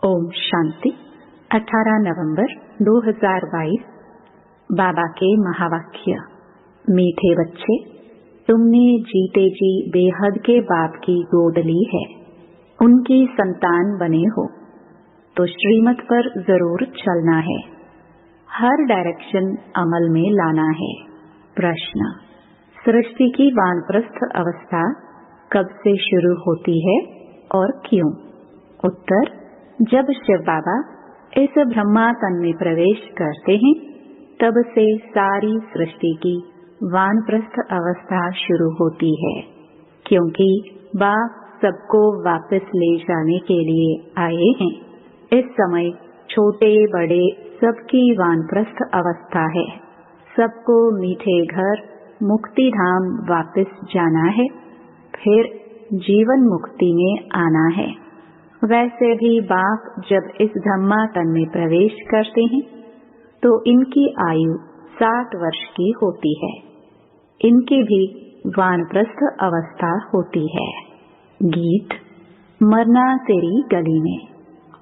ओम शांति। 18 नवंबर 2022। बाबा के महावाक्य। मीठे बच्चे, तुमने जीते जी बेहद के बाप की गोद ली है, उनकी संतान बने हो तो श्रीमत पर जरूर चलना है, हर डायरेक्शन अमल में लाना है। प्रश्न: सृष्टि की वानप्रस्थ अवस्था कब से शुरू होती है और क्यों? उत्तर: जब शिव बाबा इस ब्रह्मा तन में प्रवेश करते हैं तब से सारी सृष्टि की वानप्रस्थ अवस्था शुरू होती है, क्योंकि बाप सबको वापस ले जाने के लिए आए हैं। इस समय छोटे बड़े सबकी वानप्रस्थ अवस्था है। सबको मीठे घर मुक्ति धाम वापस जाना है, फिर जीवन मुक्ति में आना है। वैसे भी बाप जब इस धम्मा तन में प्रवेश करते हैं तो इनकी आयु 60 वर्ष की होती है। इनकी भी वानप्रस्थ अवस्था होती है। गीत: मरना तेरी गली में।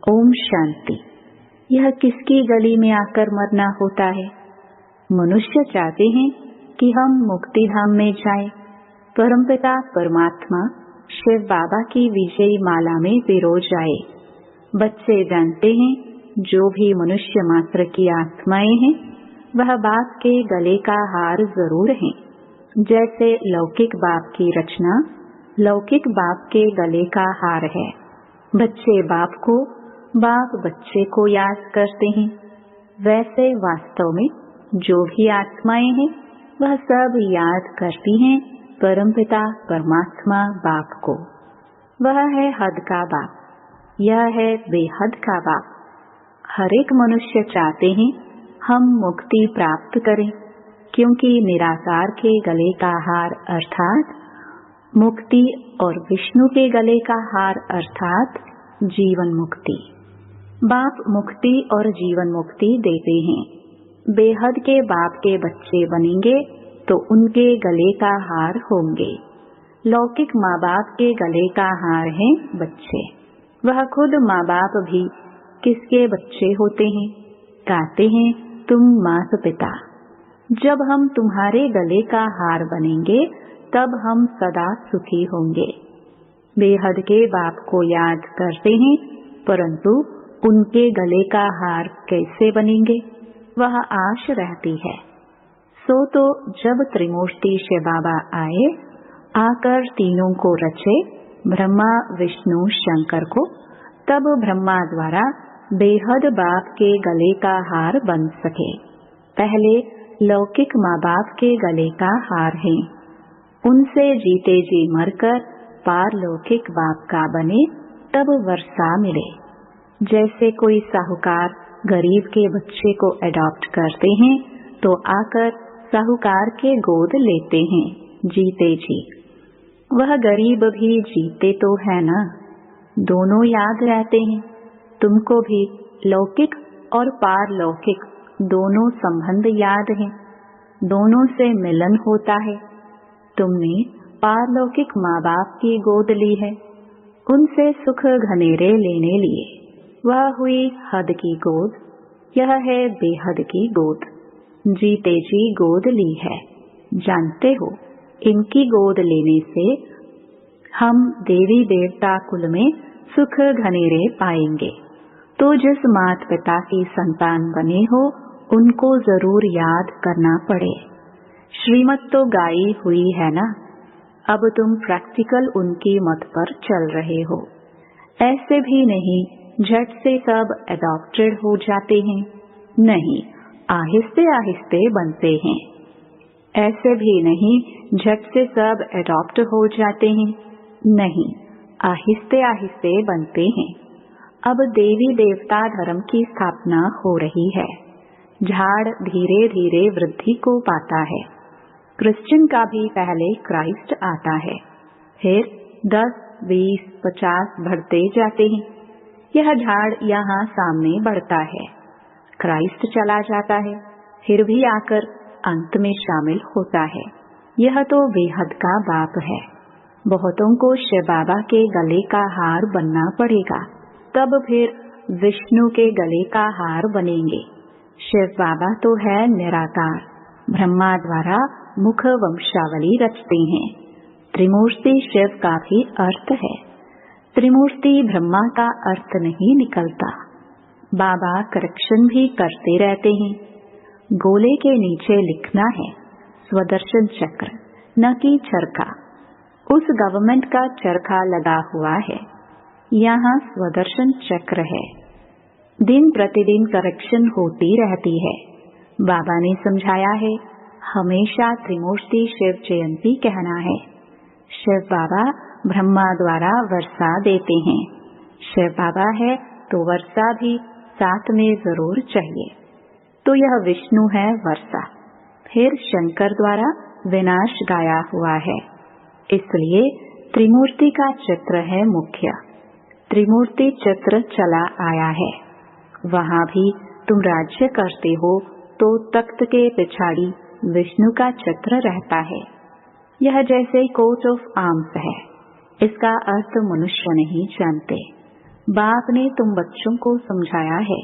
ओम शांति। यह किसकी गली में आकर मरना होता है? मनुष्य चाहते हैं कि हम मुक्ति धाम में जाएं, परमपिता परमात्मा शिव बाबा की विजयी माला में पिरो जाए। बच्चे जानते हैं जो भी मनुष्य मात्र की आत्माएं हैं वह बाप के गले का हार जरूर है। जैसे लौकिक बाप की रचना लौकिक बाप के गले का हार है। बच्चे बाप को, बाप बच्चे को याद करते हैं। वैसे वास्तव में जो भी आत्माएं हैं वह सब याद करती हैं परमपिता परमात्मा बाप को। वह है हद का बाप, यह है बेहद का बाप। हर एक मनुष्य चाहते हैं हम मुक्ति प्राप्त करें, क्योंकि निराकार के गले का हार अर्थात मुक्ति और विष्णु के गले का हार अर्थात जीवन मुक्ति। बाप मुक्ति और जीवन मुक्ति देते हैं। बेहद के बाप के बच्चे बनेंगे तो उनके गले का हार होंगे। लौकिक माँ बाप के गले का हार हैं बच्चे। वह खुद माँ बाप भी किसके बच्चे होते हैं? कहते हैं तुम माता पिता। जब हम तुम्हारे गले का हार बनेंगे तब हम सदा सुखी होंगे। बेहद के बाप को याद करते हैं, परंतु उनके गले का हार कैसे बनेंगे? वह आश रहती है। सो तो जब त्रिमूर्ति शिव बाबा आए, आकर तीनों को रचे, ब्रह्मा विष्णु शंकर को, तब ब्रह्मा द्वारा बेहद बाप के गले का हार बन सके। पहले लौकिक माँ बाप के गले का हार है। उनसे जीते जी मरकर पारलौकिक बाप का बने तब वर्षा मिले। जैसे कोई साहूकार गरीब के बच्चे को अडॉप्ट करते हैं तो आकर साहूकार के गोद लेते हैं जीते जी। वह गरीब भी जीते तो है ना? दोनों याद रहते हैं। तुमको भी लौकिक और पारलौकिक दोनों संबंध याद हैं। दोनों से मिलन होता है। तुमने पारलौकिक माँ बाप की गोद ली है, उनसे सुख घनेरे लेने लिए। वह हुई हद की गोद, यह है बेहद की गोद। जीते जी गोद ली है। जानते हो, इनकी गोद लेने से हम देवी देवता कुल में सुख घनेरे पाएंगे। तो जिस माता पिता की संतान बने हो उनको जरूर याद करना पड़े। श्रीमत तो गाई हुई है ना, अब तुम प्रैक्टिकल उनकी मत पर चल रहे हो। ऐसे भी नहीं झट से सब अडॉप्टेड हो जाते हैं, नहीं, आहिस्ते आहिस्ते बनते हैं। ऐसे भी नहीं झट से सब अडॉप्ट हो जाते हैं, नहीं, आहिस्ते आहिस्ते बनते हैं। अब देवी देवता धर्म की स्थापना हो रही है। झाड़ धीरे धीरे वृद्धि को पाता है। क्रिश्चियन का भी पहले क्राइस्ट आता है, फिर 10, 20, 50 बढ़ते जाते हैं। यह झाड़ यहाँ सामने बढ़ता है, क्राइस्ट चला जाता है, फिर भी आकर अंत में शामिल होता है। यह तो बेहद का बाप है। बहुतों को शिव बाबा के गले का हार बनना पड़ेगा, तब फिर विष्णु के गले का हार बनेंगे। शिव बाबा तो है निराकार, ब्रह्मा द्वारा मुख वंशावली रचते हैं। त्रिमूर्ति शिव का भी अर्थ है, त्रिमूर्ति ब्रह्मा का अर्थ नहीं निकलता। बाबा करेक्शन भी करते रहते हैं। गोले के नीचे लिखना है स्वदर्शन चक्र, न कि चरखा। उस गवर्नमेंट का चरखा लगा हुआ है, यहाँ स्वदर्शन चक्र है। दिन प्रतिदिन करेक्शन होती रहती है। बाबा ने समझाया है, हमेशा त्रिमूर्ति शिव जयंती कहना है। शिव बाबा ब्रह्मा द्वारा वर्षा देते हैं। शिव बाबा है तो वर्षा भी साथ में जरूर चाहिए। तो यह विष्णु है वर्षा, फिर शंकर द्वारा विनाश गाया हुआ है। इसलिए त्रिमूर्ति का चित्र है मुख्य। त्रिमूर्ति चित्र चला आया है। वहाँ भी तुम राज्य करते हो तो तख्त के पिछाड़ी विष्णु का चित्र रहता है। यह जैसे कोट ऑफ आर्म्स है। इसका अर्थ मनुष्य नहीं जानते। बाप ने तुम बच्चों को समझाया है।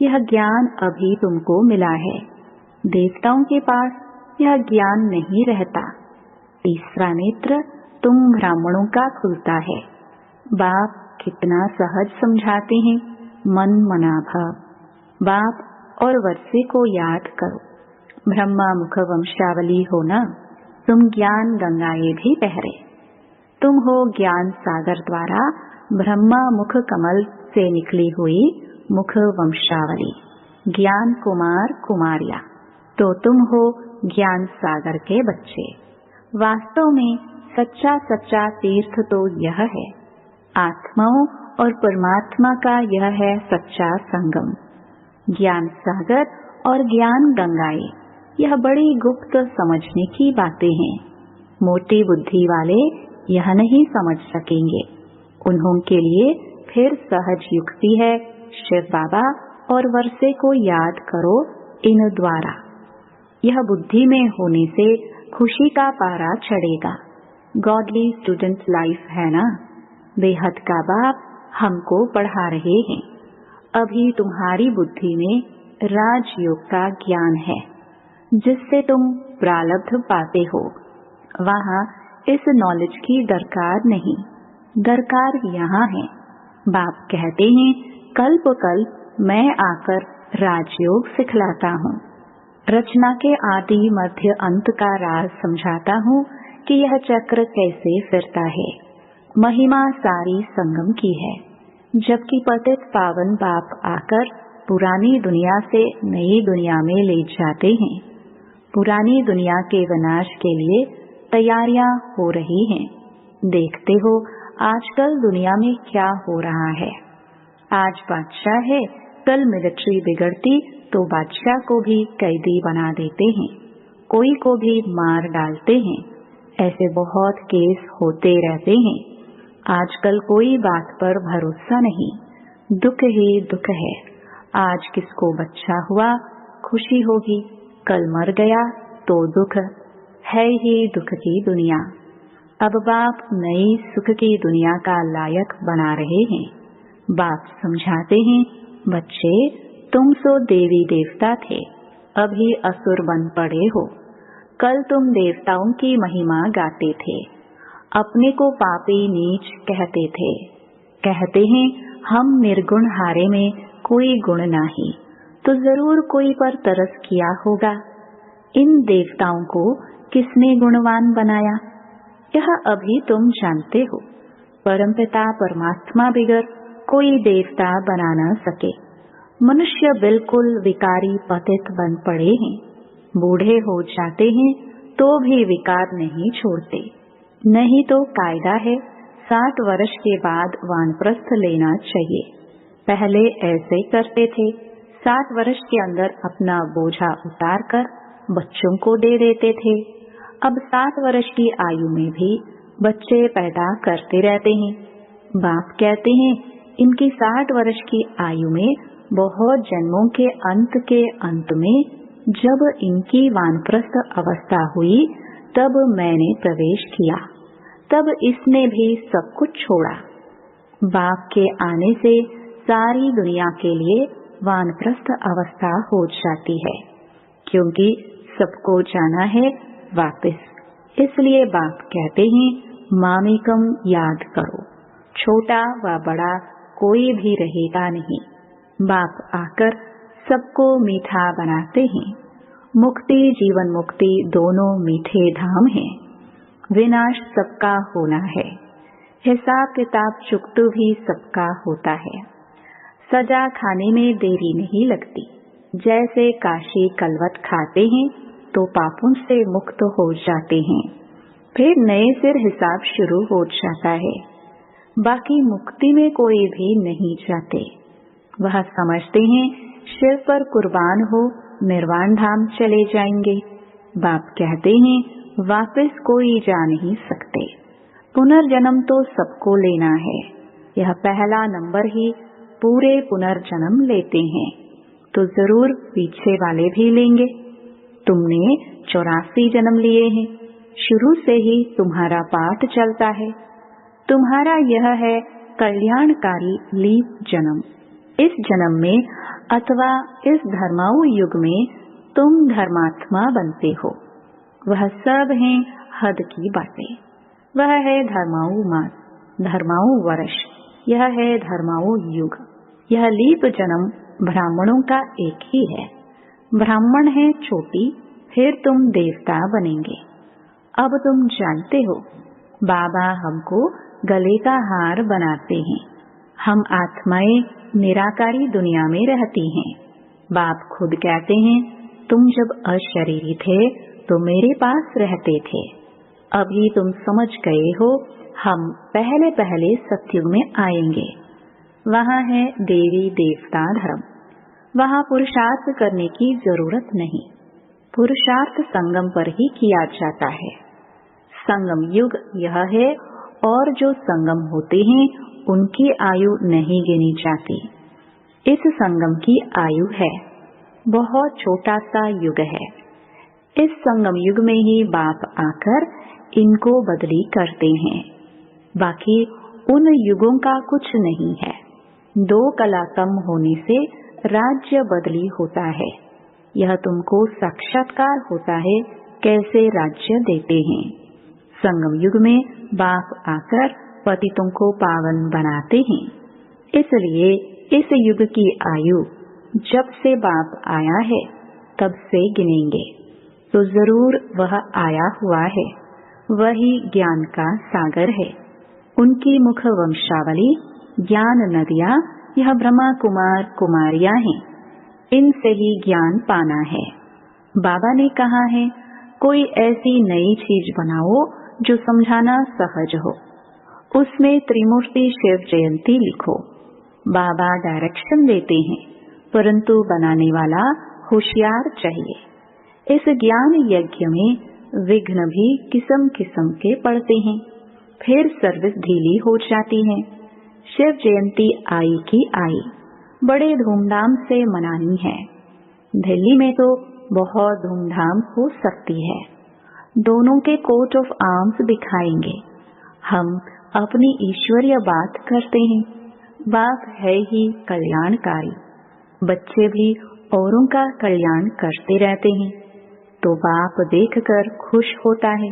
यह ज्ञान अभी तुमको मिला है। देवताओं के पास यह ज्ञान नहीं रहता। तीसरा नेत्र तुम ब्राह्मणों का खुलता है। बाप कितना सहज समझाते हैं, मन मना भाव। बाप और वर्षे को याद करो। ब्रह्मा मुख वंशावली हो ना, तुम ज्ञान गंगाएं भी बहरे। तुम हो ज्ञान सागर द्वारा ब्रह्मा मुख कमल से निकली हुई मुख वंशावली, ज्ञान कुमार कुमारिया। तो तुम हो ज्ञान सागर के बच्चे। वास्तव में सच्चा सच्चा तीर्थ तो यह है। आत्माओं और परमात्मा का यह है सच्चा संगम। ज्ञान सागर और ज्ञान गंगाएं, यह बड़ी गुप्त समझने की बातें हैं। मोटी बुद्धि वाले यह नहीं समझ सकेंगे। उन्हों के लिए फिर सहज युक्ति है, शिव बाबा और वर्षे को याद करो इन द्वारा। यह बुद्धि में होने से खुशी का पारा चढ़ेगा। गॉडली स्टूडेंट लाइफ है ना। बेहद का बाप हमको पढ़ा रहे हैं। अभी तुम्हारी बुद्धि में राजयोग का ज्ञान है, जिससे तुम प्रारब्ध पाते हो। वहाँ इस नॉलेज की दरकार नहीं, दरकार यहाँ है। बाप कहते हैं, कल्प कल्प मैं आकर राजयोग सिखलाता हूँ। रचना के आदि मध्य अंत का राज समझाता हूँ कि यह चक्र कैसे फिरता है। महिमा सारी संगम की है। जबकि पतित पावन बाप आकर पुरानी दुनिया से नई दुनिया में ले जाते हैं। पुरानी दुनिया के विनाश के लिए तैयारियां हो रही हैं। देखते हो आजकल दुनिया में क्या हो रहा है। आज बादशाह है, कल मिलिट्री बिगड़ती तो बादशाह को भी कैदी बना देते हैं, कोई को भी मार डालते हैं। ऐसे बहुत केस होते रहते हैं। आजकल कोई बात पर भरोसा नहीं, दुख ही दुख है। आज किसको बच्चा हुआ खुशी होगी, कल मर गया तो दुख है ही। दुख की दुनिया। अब बाप नई सुख की दुनिया का लायक बना रहे हैं। बाप समझाते हैं, बच्चे तुम सो देवी देवता थे, अभी असुर बन पड़े हो। कल तुम देवताओं की महिमा गाते थे, अपने को पापी नीच कहते थे। कहते हैं हम निर्गुण हारे में कोई गुण नहीं, तो जरूर कोई पर तरस किया होगा। इन देवताओं को किसने गुणवान बनाया, यह अभी तुम जानते हो। परमपिता परमात्मा बिगर कोई देवता बना न सके। मनुष्य बिल्कुल विकारी पतित बन पड़े हैं। बूढ़े हो जाते हैं तो भी विकार नहीं छोड़ते। नहीं तो कायदा है 60 वर्ष के बाद वानप्रस्थ लेना चाहिए। पहले ऐसे करते थे, 60 वर्ष के अंदर अपना बोझा उतार कर बच्चों को दे देते थे। अब 60 वर्ष की आयु में भी बच्चे पैदा करते रहते हैं। बाप कहते हैं इनकी 60 वर्ष की आयु में बहुत जन्मों के अंत में जब इनकी वानप्रस्थ अवस्था हुई तब मैंने प्रवेश किया, तब इसने भी सब कुछ छोड़ा। बाप के आने से सारी दुनिया के लिए वानप्रस्थ अवस्था हो जाती है, क्योंकि सबको जाना है वापस। इसलिए बाप कहते हैं मामेकम याद करो, छोटा व बड़ा कोई भी रहेगा नहीं। बाप आकर सबको मीठा बनाते हैं। मुक्ति जीवन मुक्ति दोनों मीठे धाम हैं। विनाश सबका होना है, हिसाब किताब चुकतू भी सबका होता है। सजा खाने में देरी नहीं लगती। जैसे काशी कलवत खाते हैं तो पापों से मुक्त हो जाते हैं, फिर नए सिर हिसाब शुरू हो जाता है। बाकी मुक्ति में कोई भी नहीं जाते। वह समझते हैं शिव पर कुर्बान हो निर्वाण धाम चले जाएंगे। बाप कहते हैं वापस कोई जा नहीं सकते। पुनर्जन्म तो सबको लेना है। यह पहला नंबर ही पूरे पुनर्जन्म लेते हैं, तो जरूर पीछे वाले भी लेंगे। तुमने 84 जन्म लिए हैं, शुरू से ही तुम्हारा पाठ चलता है। तुम्हारा यह है कल्याणकारी लीप जन्म। इस जन्म में अथवा इस धर्माऊ युग में तुम धर्मात्मा बनते हो। वह सब है हद की बातें। वह है धर्माऊ मास, धर्माऊ वर्ष, यह है धर्माऊ युग। यह लीप जन्म ब्राह्मणों का एक ही है। ब्राह्मण है चोटी, फिर तुम देवता बनेंगे। अब तुम जानते हो बाबा हमको गले का हार बनाते हैं। हम आत्माएं निराकारी दुनिया में रहती हैं। बाप खुद कहते हैं तुम जब अशरीरी थे तो मेरे पास रहते थे। अभी तुम समझ गए हो हम पहले पहले सतयुग में आएंगे। वहाँ है देवी देवता धर्म। वहाँ पुरुषार्थ करने की जरूरत नहीं। पुरुषार्थ संगम पर ही किया जाता है। संगम युग यह है, और जो संगम होते हैं उनकी आयु नहीं गिनी जाती। इस संगम की आयु है, बहुत छोटा सा युग है। इस संगम युग में ही बाप आकर इनको बदली करते हैं। बाकी उन युगों का कुछ नहीं है। 2 कला कम होने से राज्य बदली होता है। यह तुमको साक्षात्कार होता है कैसे राज्य देते हैं। संगम युग में बाप आकर पतितों को पावन बनाते हैं। इसलिए इस युग की आयु जब से बाप आया है तब से गिनेंगे तो जरूर वह आया हुआ है। वही ज्ञान का सागर है। उनकी मुख वंशावली ज्ञान नदियाँ यह ब्रह्मा कुमार कुमारियाँ हैं। इनसे ही ज्ञान पाना है। बाबा ने कहा है कोई ऐसी नई चीज बनाओ जो समझाना सहज हो। उसमें त्रिमूर्ति शिव जयंती लिखो। बाबा डायरेक्शन देते हैं, परंतु बनाने वाला होशियार चाहिए। इस ज्ञान यज्ञ में विघ्न भी किस्म किस्म के पड़ते हैं, फिर सर्विस ढीली हो जाती है। शिव जयंती आई की आई, बड़े धूमधाम से मनानी है। दिल्ली में तो बहुत धूमधाम हो सकती है। दोनों के कोट ऑफ आर्म्स दिखाएंगे। हम अपनी ईश्वरीय बात करते हैं। बाप है ही कल्याणकारी। बच्चे भी औरों का कल्याण करते रहते हैं, तो बाप देखकर खुश होता है।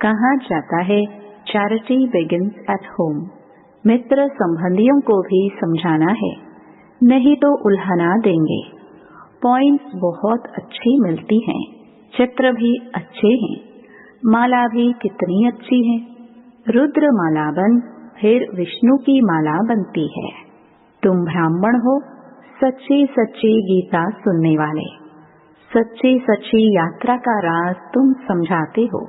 कहा जाता है चैरिटी बिगिंस एट होम। मित्र संबंधियों को भी समझाना है, नहीं तो उल्हाना देंगे। पॉइंट्स बहुत अच्छी मिलती हैं, चित्र भी अच्छे हैं, माला भी कितनी अच्छी है। रुद्र माला बन फिर विष्णु की माला बनती है। तुम ब्राह्मण हो, सच्ची सच्ची गीता सुनने वाले। सच्ची सच्ची यात्रा का राज तुम समझाते हो।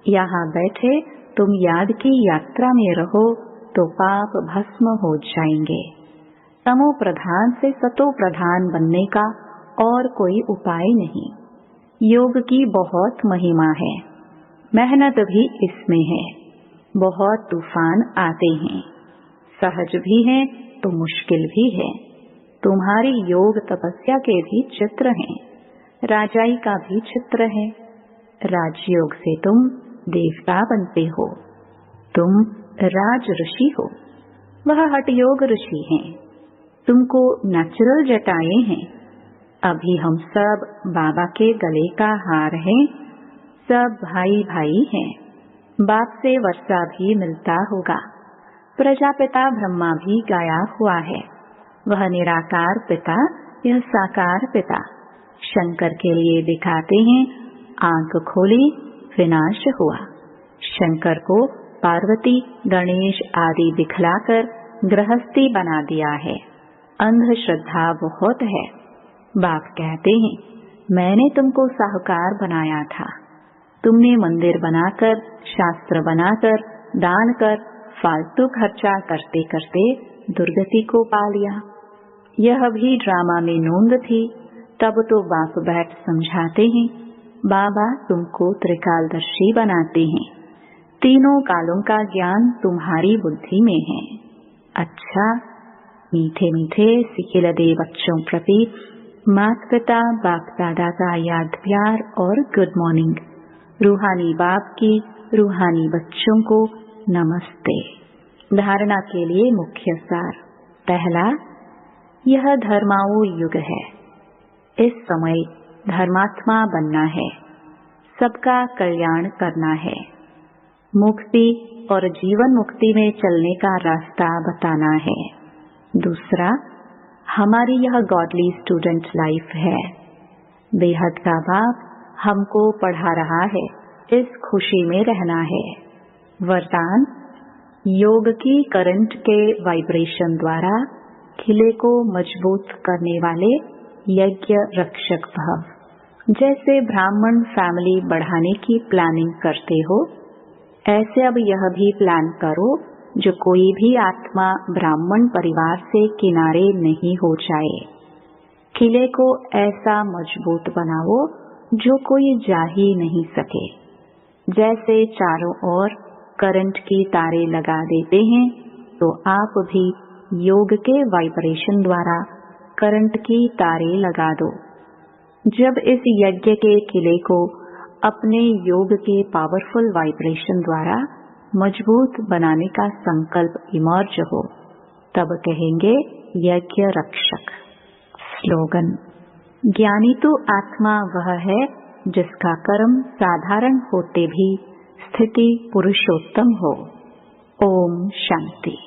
यहाँ बैठे तुम याद की यात्रा में रहो तो पाप भस्म हो जाएंगे। तमो प्रधान से सतो प्रधान बनने का और कोई उपाय नहीं। योग की बहुत महिमा है, मेहनत भी इसमें है। बहुत तूफान आते हैं, सहज भी है तो मुश्किल भी है। तुम्हारी योग तपस्या के भी चित्र हैं, राजाई का भी चित्र है। राजयोग से तुम देवता बनते हो, तुम राज ऋषि हो। वह हठयोग ऋषि हैं। तुमको नेचुरल जटाएं हैं। अभी हम सब बाबा के गले का हार हैं, सब भाई भाई हैं। बाप से वर्षा भी मिलता होगा। प्रजापिता ब्रह्मा भी गाया हुआ है। वह निराकार पिता, यह साकार पिता। शंकर के लिए दिखाते हैं, आंख खोली, विनाश हुआ। शंकर को पार्वती, गणेश आदि दिखलाकर गृहस्थी बना दिया है। अंधश्रद्धा बहुत है। बाप कहते हैं, मैंने तुमको साहूकार बनाया था। तुमने मंदिर बनाकर, शास्त्र बनाकर, दान कर, फालतू खर्चा करते करते दुर्गति को पा लिया। यह भी ड्रामा में नोंद थी। तब तो बाप बैठ समझाते हैं, बाबा तुमको त्रिकालदर्शी बनाते हैं। तीनों कालों का ज्ञान तुम्हारी बुद्धि में है। अच्छा, मीठे मीठे सिखिलदे बच्चों प्रति माता पिता बाप दादा का याद प्यार और गुड मॉर्निंग। रूहानी बाप की रूहानी बच्चों को नमस्ते। धारणा के लिए मुख्य सार। पहला, यह धर्माऊ युग है। इस समय धर्मात्मा बनना है, सबका कल्याण करना है, मुक्ति और जीवन मुक्ति में चलने का रास्ता बताना है। दूसरा, हमारी यह गॉडली स्टूडेंट लाइफ है। बेहद का बाप हमको पढ़ा रहा है, इस खुशी में रहना है। वरदान, योग की करंट के वाइब्रेशन द्वारा किले को मजबूत करने वाले यज्ञ रक्षक भव। जैसे ब्राह्मण फैमिली बढ़ाने की प्लानिंग करते हो, ऐसे अब यह भी प्लान करो जो कोई भी आत्मा ब्राह्मण परिवार से किनारे नहीं हो जाए। किले को ऐसा मजबूत बनाओ जो कोई जा ही नहीं सके। जैसे चारों ओर करंट की तारे लगा देते हैं, तो आप भी योग के वाइब्रेशन द्वारा करंट की तारे लगा दो। जब इस यज्ञ के किले को अपने योग के पावरफुल वाइब्रेशन द्वारा मजबूत बनाने का संकल्प इमर्ज हो, तब कहेंगे यज्ञ रक्षक। स्लोगन, ज्ञानी तो आत्मा वह है जिसका कर्म साधारण होते भी स्थिति पुरुषोत्तम हो। ओम शांति।